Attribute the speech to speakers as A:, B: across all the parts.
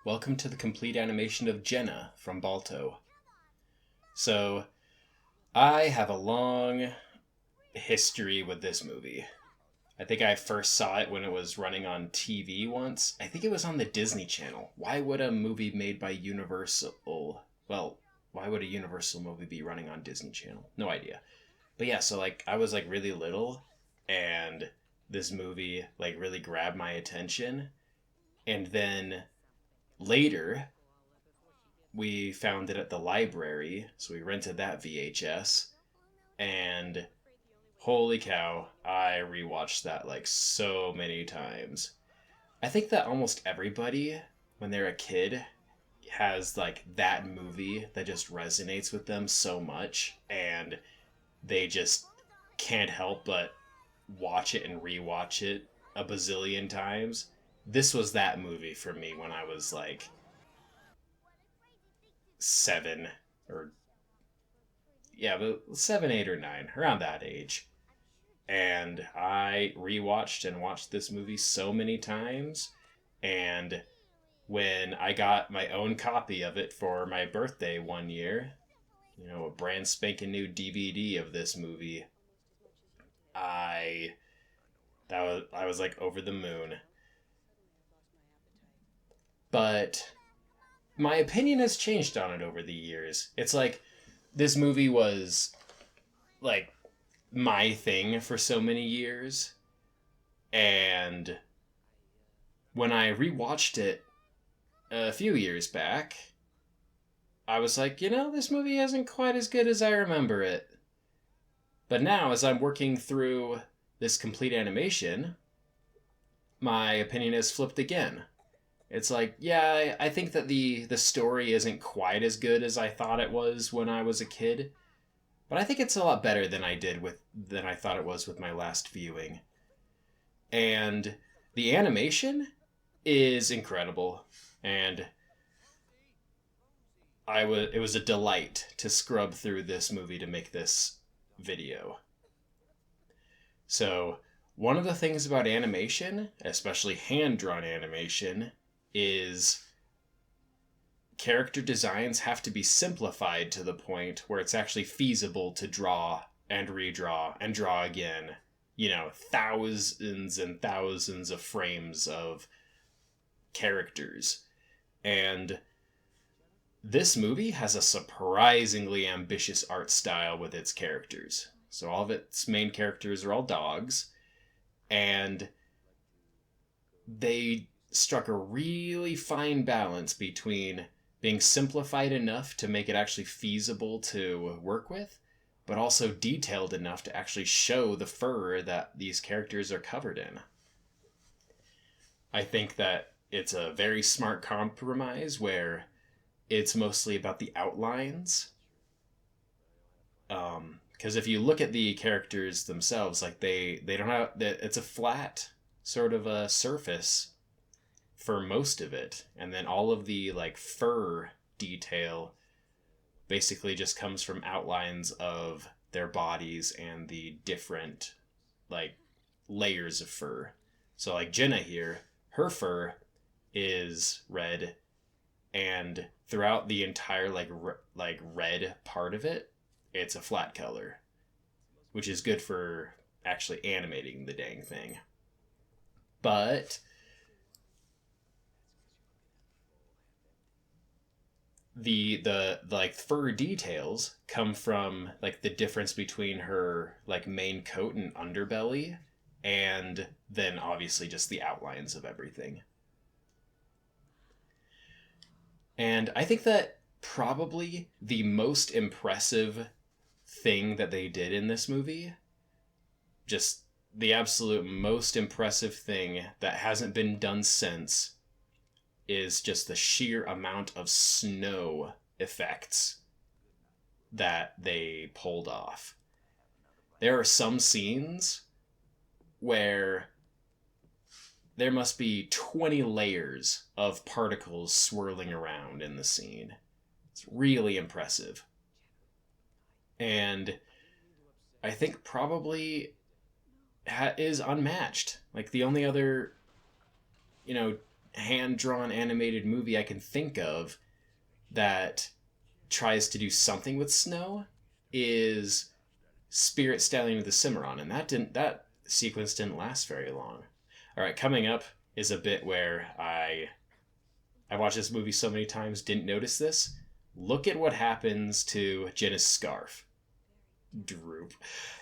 A: Welcome to the complete animation of Jenna from Balto. So, I have a long history with this movie. I think I first saw it when it was running on TV once. I think it was on the Disney Channel. Why would a movie made by Universal, well, why would a Universal movie be running on Disney Channel? No idea. But yeah, so I was really little and this movie really grabbed my attention, and then later we found it at the library, so we rented that VHS, and holy cow, I rewatched that so many times. I think that almost everybody, when they're a kid, has that movie that just resonates with them so much, and they just can't help but watch it and rewatch it a bazillion times. This was that movie for me when I was 7 or yeah, but 7, 8, or 9, around that age. And I rewatched and watched this movie so many times. And when I got my own copy of it for my birthday one year, a brand spanking new DVD of this movie, I I was over the moon. But my opinion has changed on it over the years. It's this movie was like my thing for so many years, and when I rewatched it a few years back, I was like, this movie isn't quite as good as I remember it. But now, as I'm working through this complete animation, my opinion has flipped again. It's yeah, I think that the story isn't quite as good as I thought it was when I was a kid, but I think it's a lot better than I thought it was with my last viewing. And the animation is incredible, and it was a delight to scrub through this movie to make this video. So, one of the things about animation, especially hand-drawn animation, is character designs have to be simplified to the point where it's actually feasible to draw and redraw and draw again. Thousands and thousands of frames of characters. And this movie has a surprisingly ambitious art style with its characters. So all of its main characters are all dogs, and they struck a really fine balance between being simplified enough to make it actually feasible to work with, but also detailed enough to actually show the fur that these characters are covered in. I think that it's a very smart compromise where it's mostly about the outlines. Because if you look at the characters themselves, they don't have, it's a flat sort of a surface for most of it, and then all of the fur detail basically just comes from outlines of their bodies and the different layers of fur. So Jenna here, her fur is red, and throughout the entire red part of it, it's a flat color, which is good for actually animating the dang thing. But the fur details come from the difference between her main coat and underbelly, and then obviously just the outlines of everything. And I think that probably the most impressive thing that they did in this movie, just the absolute most impressive thing that hasn't been done since, is just the sheer amount of snow effects that they pulled off. There are some scenes where there must be 20 layers of particles swirling around in the scene. It's really impressive. And I think probably is unmatched. The only other, hand-drawn animated movie I can think of that tries to do something with snow is Spirit Stallion of the Cimarron, and that sequence didn't last very long. All right, coming up is a bit where I watched this movie so many times, didn't notice this. Look at what happens to Jenna's scarf. Droop.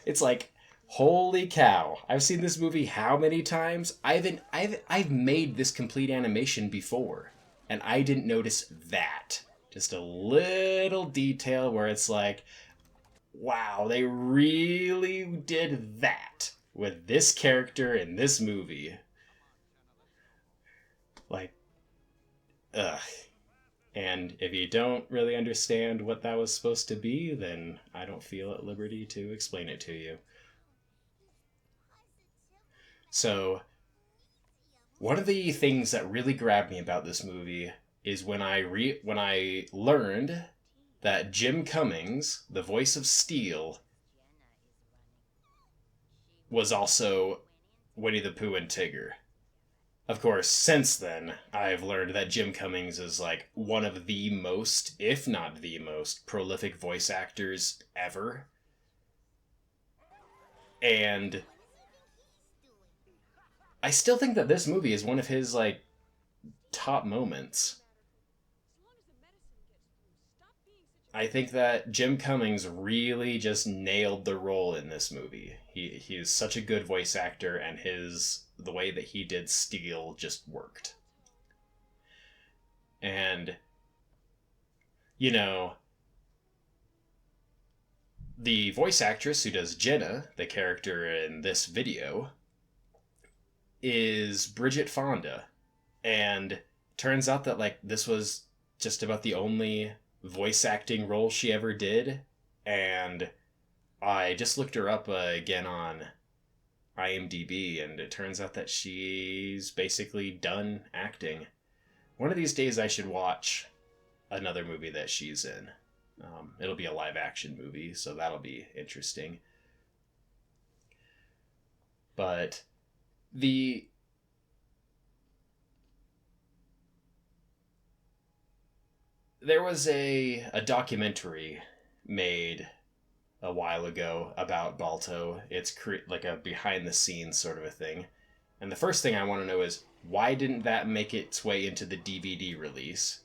A: It's like, holy cow! I've seen this movie how many times? I've made this complete animation before, and I didn't notice that. Just a little detail where it's like, wow, they really did that with this character in this movie. Like, ugh. And if you don't really understand what that was supposed to be, then I don't feel at liberty to explain it to you. So, one of the things that really grabbed me about this movie is when I learned that Jim Cummings, the voice of Steel, was also Winnie the Pooh and Tigger. Of course, since then, I've learned that Jim Cummings is like one of the most, if not the most, prolific voice actors ever. And I still think that this movie is one of his like top moments. I think that Jim Cummings really just nailed the role in this movie. He is such a good voice actor, and the way that he did Steel just worked. And you know, the voice actress who does Jenna, the character in this video, is Bridget Fonda. And turns out that like this was just about the only voice acting role she ever did. And I just looked her up again on IMDb, and it turns out that she's basically done acting. One of these days I should watch another movie that she's in. It'll be a live action movie, so that'll be interesting. But the there was a documentary made a while ago about Balto. It's like a behind the scenes sort of a thing. And the first thing I want to know is, why didn't that make its way into the DVD release?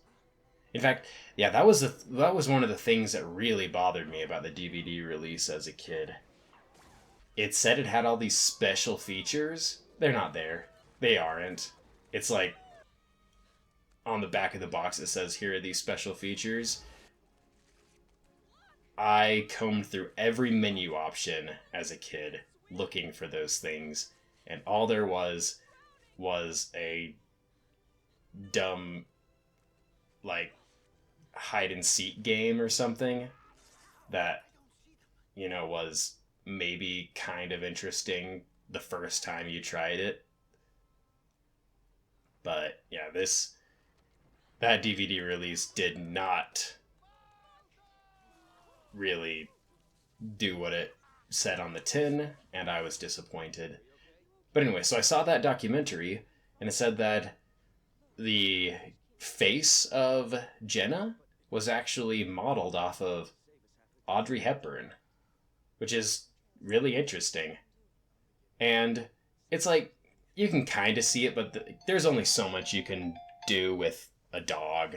A: In fact, yeah, that was one of the things that really bothered me about the DVD release as a kid. It said it had all these special features. They're not there. They aren't. It's like on the back of the box it says, here are these special features. I combed through every menu option as a kid looking for those things, and all there was a dumb like hide and seek game or something that was maybe kind of interesting the first time you tried it. But yeah, that DVD release did not really do what it said on the tin, and I was disappointed. But anyway, so I saw that documentary, and it said that the face of Jenna was actually modeled off of Audrey Hepburn, which is really interesting. And it's like, you can kind of see it, but there's only so much you can do with a dog.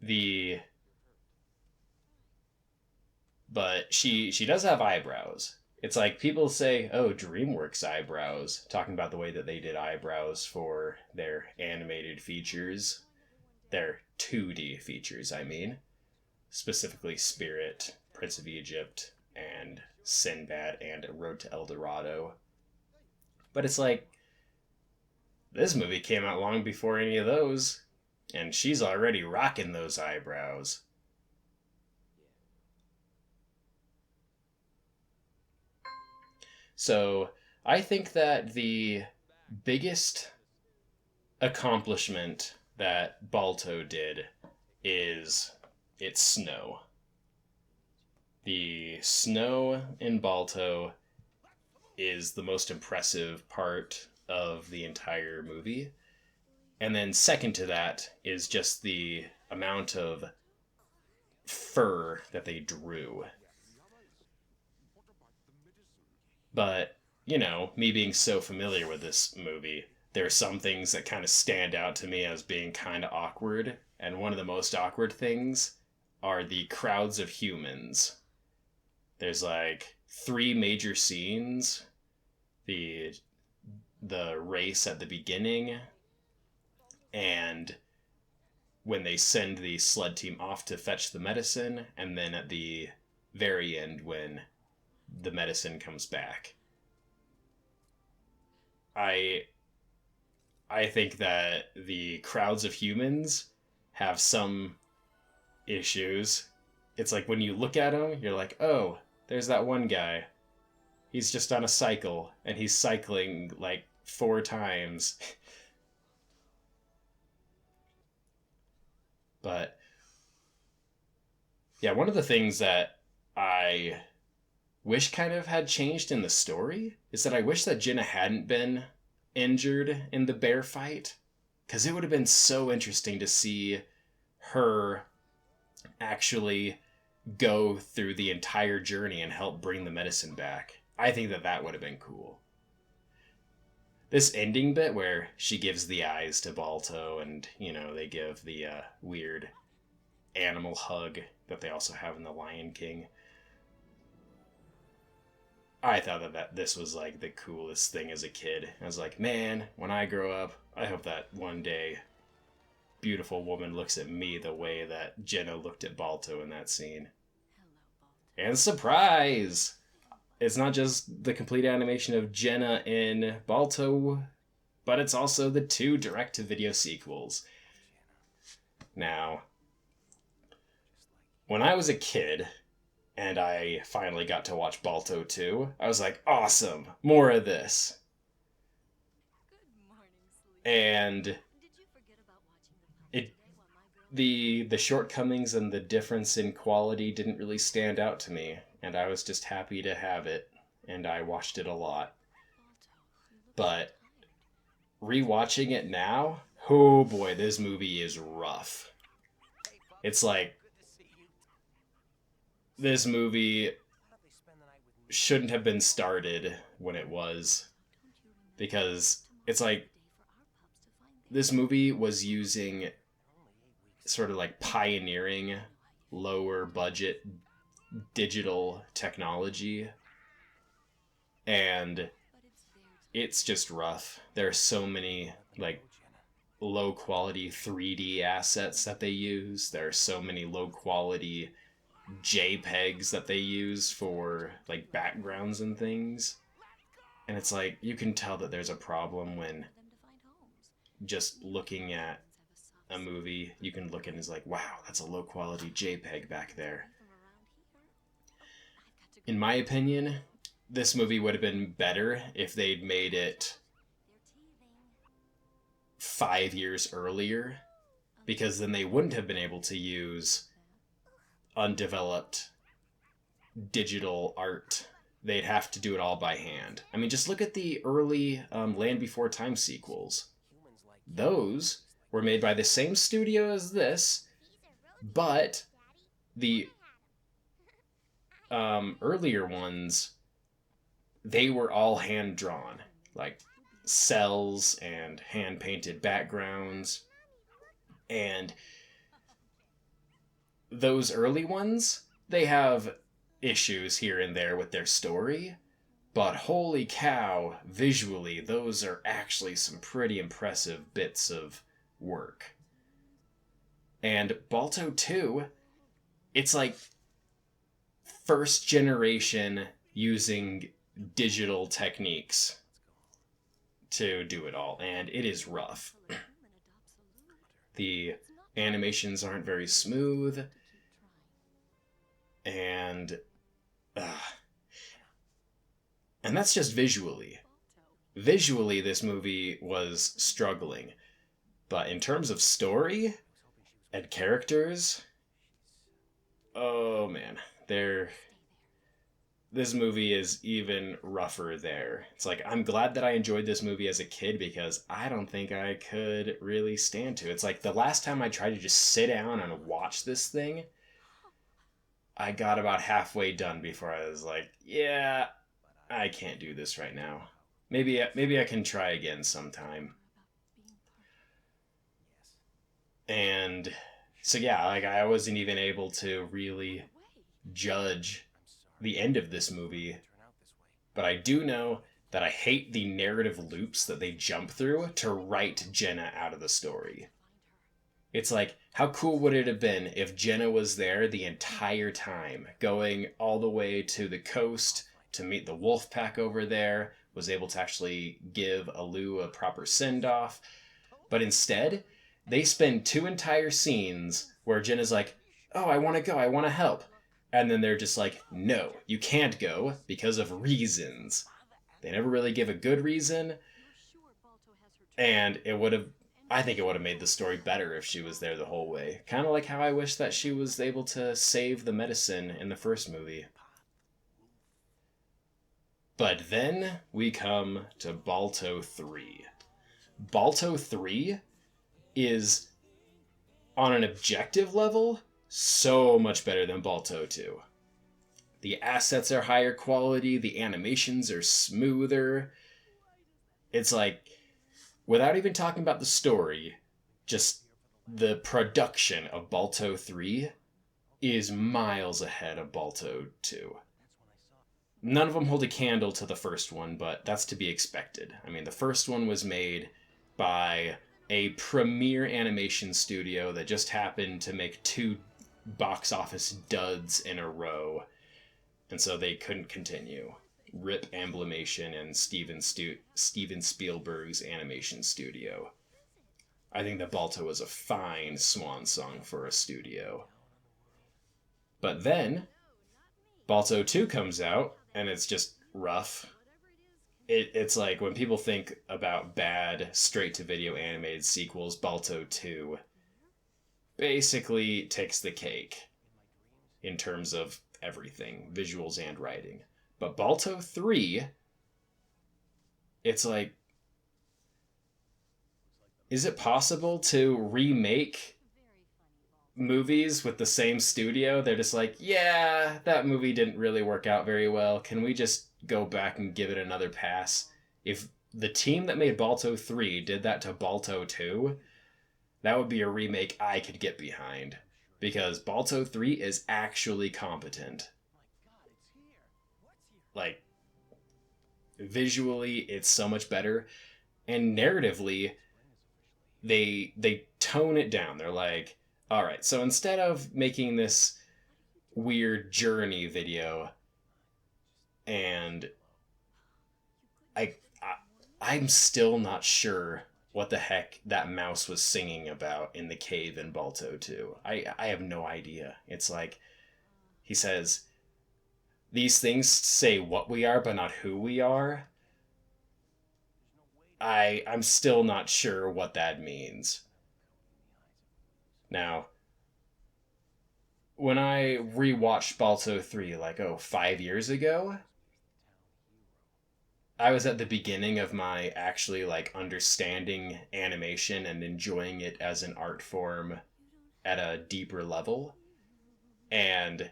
A: The But she does have eyebrows. It's like people say, oh, DreamWorks eyebrows, talking about the way that they did eyebrows for their animated features. Their 2D features, I mean. Specifically Spirit, Prince of Egypt, and Sinbad, and Road to El Dorado. But it's like, this movie came out long before any of those, and she's already rocking those eyebrows. So I think that the biggest accomplishment that Balto did is its snow. The snow in Balto is the most impressive part of the entire movie. And then second to that is just the amount of fur that they drew. But, me being so familiar with this movie, there are some things that kind of stand out to me as being kind of awkward. And one of the most awkward things are the crowds of humans. There's like three major scenes: the race at the beginning, and when they send the sled team off to fetch the medicine, and then at the very end when the medicine comes back. I I think that the crowds of humans have some issues. It's like when you look at him, you're like, "Oh, there's that one guy. He's just on a cycle and he's cycling like 4 times." But yeah, one of the things that I wish kind of had changed in the story is that I wish that Jenna hadn't been injured in the bear fight, because it would have been so interesting to see her actually go through the entire journey and help bring the medicine back. I think that that would have been cool. This ending bit where she gives the eyes to Balto and, they give the weird animal hug that they also have in The Lion King. I thought that this was like the coolest thing as a kid. I was like, man, when I grow up, I hope that one day beautiful woman looks at me the way that Jenna looked at Balto in that scene. And surprise! It's not just the complete animation of Jenna in Balto, but it's also the 2 direct-to-video sequels. Now, when I was a kid, and I finally got to watch Balto 2, I was like, awesome, more of this. And it the shortcomings and the difference in quality didn't really stand out to me, and I was just happy to have it, and I watched it a lot. But rewatching it now, oh boy, this movie is rough. It's like this movie shouldn't have been started when it was, because it's like this movie was using sort of like pioneering lower budget digital technology, and it's just rough. There are so many like low quality 3D assets that they use. There are so many low quality JPEGs that they use for like backgrounds and things. And it's like you can tell that there's a problem when just looking at a movie, you can look at it and it's like, wow, that's a low quality JPEG back there. In my opinion, this movie would have been better if they'd made it 5 years earlier, because then they wouldn't have been able to use undeveloped digital art. They'd have to do it all by hand. I mean, just look at the early Land Before Time sequels. Those were made by the same studio as this, but the earlier ones, they were all hand drawn, like cells and hand painted backgrounds. And those early ones, they have issues here and there with their story, but holy cow, visually, those are actually some pretty impressive bits of work. And Balto 2, it's like first generation using digital techniques to do it all, and it is rough. The animations aren't very smooth, and that's just visually. Visually, this movie was struggling, but in terms of story and characters, oh man, this movie is even rougher there. It's like, I'm glad that I enjoyed this movie as a kid because I don't think I could really stand to. It's like the last time I tried to just sit down and watch this thing, I got about halfway done before I was like, yeah, I can't do this right now. Maybe I can try again sometime. And so yeah, like I wasn't even able to really judge the end of this movie, but I do know that I hate the narrative loops that they jump through to write Jenna out of the story. It's like, how cool would it have been if Jenna was there the entire time, going all the way to the coast to meet the wolf pack over there, was able to actually give Alu a proper send off. But instead, they spend two entire scenes where Jenna's like, oh, I want to go, I want to help. And then they're just like, no, you can't go because of reasons. They never really give a good reason, and it would have I think it would have made the story better if she was there the whole way. Kind of like how I wish that she was able to save the medicine in the first movie. But then we come to Balto 3. Balto 3 is, on an objective level, so much better than Balto 2. The assets are higher quality, the animations are smoother. It's like, without even talking about the story, just the production of Balto 3 is miles ahead of Balto 2. None of them hold a candle to the first one, but that's to be expected. I mean, the first one was made by a premier animation studio that just happened to make two box office duds in a row, and so they couldn't continue. Rip Amblimation and Steven Spielberg's animation studio. I think that Balto was a fine swan song for a studio. But then, Balto 2 comes out, and it's just rough. It's like when people think about bad straight-to-video animated sequels, Balto 2 basically takes the cake in terms of everything, visuals and writing. But Balto 3, it's like, is it possible to remake movies with the same studio? They're just like, yeah, that movie didn't really work out very well. Can we just go back and give it another pass? If the team that made Balto 3 did that to Balto 2, that would be a remake I could get behind. Because Balto 3 is actually competent. Like, visually, it's so much better. And narratively, they tone it down. They're like, all right, so instead of making this weird journey video, and I'm still not sure what the heck that mouse was singing about in the cave in Balto 2. I have no idea. It's like, he says, these things say what we are, but not who we are. I'm still not sure what that means. Now, when I rewatched Balto 3, like, 5 years ago, I was at the beginning of my actually, like, understanding animation and enjoying it as an art form at a deeper level. And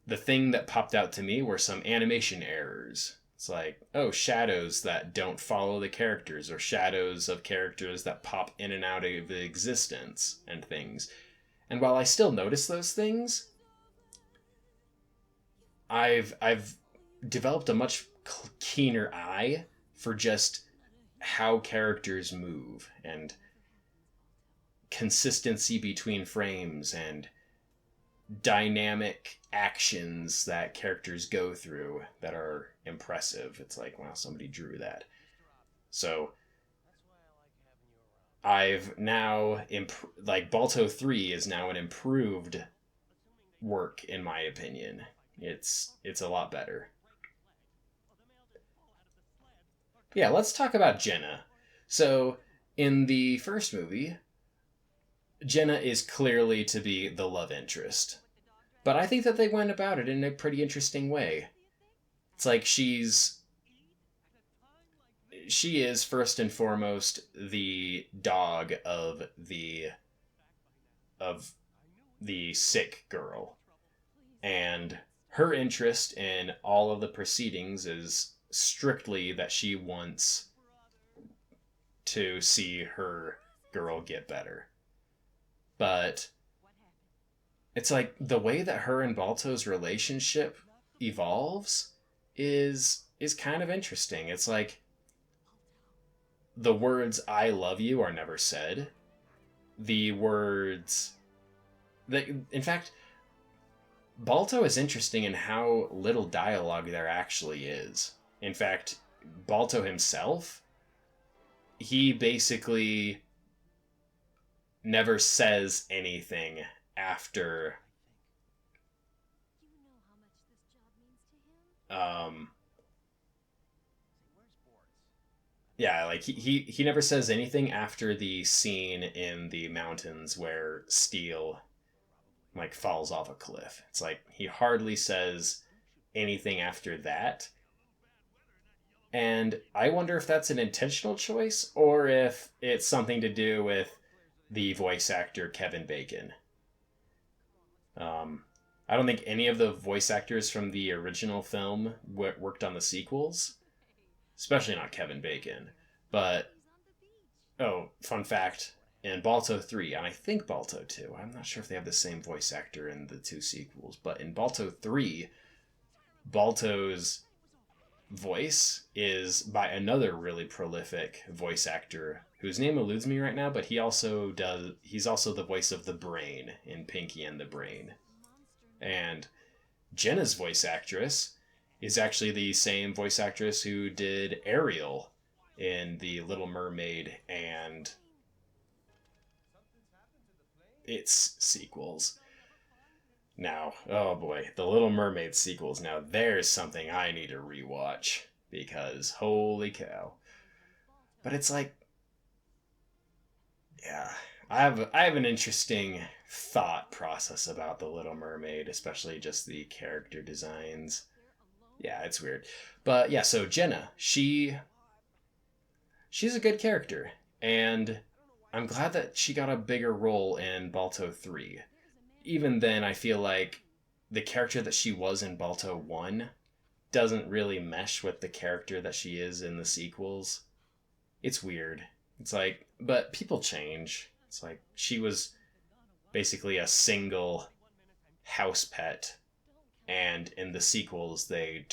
A: the thing that popped out to me were some animation errors. It's like, shadows that don't follow the characters, or shadows of characters that pop in and out of existence and things. And while I still notice those things, I've developed a much keener eye for just how characters move and consistency between frames and dynamic actions that characters go through that are impressive. It's like, wow, somebody drew that. So I've now like, Balto 3 is now an improved work in my opinion. It's a lot better. Yeah, let's talk about Jenna. So in the first movie, Jenna is clearly to be the love interest. But I think that they went about it in a pretty interesting way. It's like she is first and foremost the dog of the sick girl, and her interest in all of the proceedings is strictly that she wants to see her girl get better. But it's like the way that her and Balto's relationship evolves is kind of interesting. It's like the words "I love you" are never said. The words that, in fact, Balto is interesting in how little dialogue there actually is. In fact, Balto himself, he basically never says anything after um yeah, like he never says anything after the scene in the mountains where Steel like falls off a cliff. It's like he hardly says anything after that. And I wonder if that's an intentional choice or if it's something to do with the voice actor Kevin Bacon. Um, I don't think any of the voice actors from the original film worked on the sequels, especially not Kevin Bacon. But, oh, fun fact, in Balto 3, and I think Balto 2, I'm not sure if they have the same voice actor in the two sequels, but in Balto 3, Balto's voice is by another really prolific voice actor whose name eludes me right now, but he's also the voice of the Brain in Pinky and the Brain. And Jenna's voice actress is actually the same voice actress who did Ariel in The Little Mermaid and its sequels. Now, oh boy, the Little Mermaid sequels. Now, there's something I need to rewatch because holy cow. But it's like, yeah, I have an interesting thought process about the Little Mermaid, especially just the character designs. Yeah, it's weird. But yeah, so Jenna, she's a good character, and I'm glad that she got a bigger role in Balto 3. Even then, I feel like the character that she was in Balto 1 doesn't really mesh with the character that she is in the sequels. It's weird. It's like, but people change. It's like she was basically a single house pet, and in the sequels they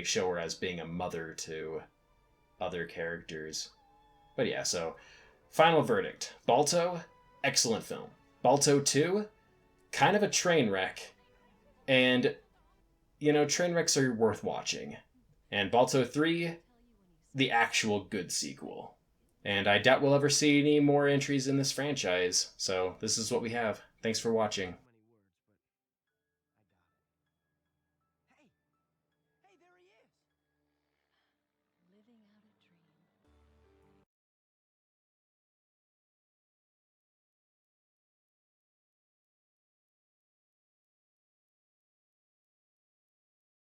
A: show her as being a mother to other characters. But yeah, so final verdict: Balto, excellent film. Balto 2, kind of a train wreck, and train wrecks are worth watching. And Balto 3, the actual good sequel. And I doubt we'll ever see any more entries in this franchise. So this is what we have. Thanks for watching.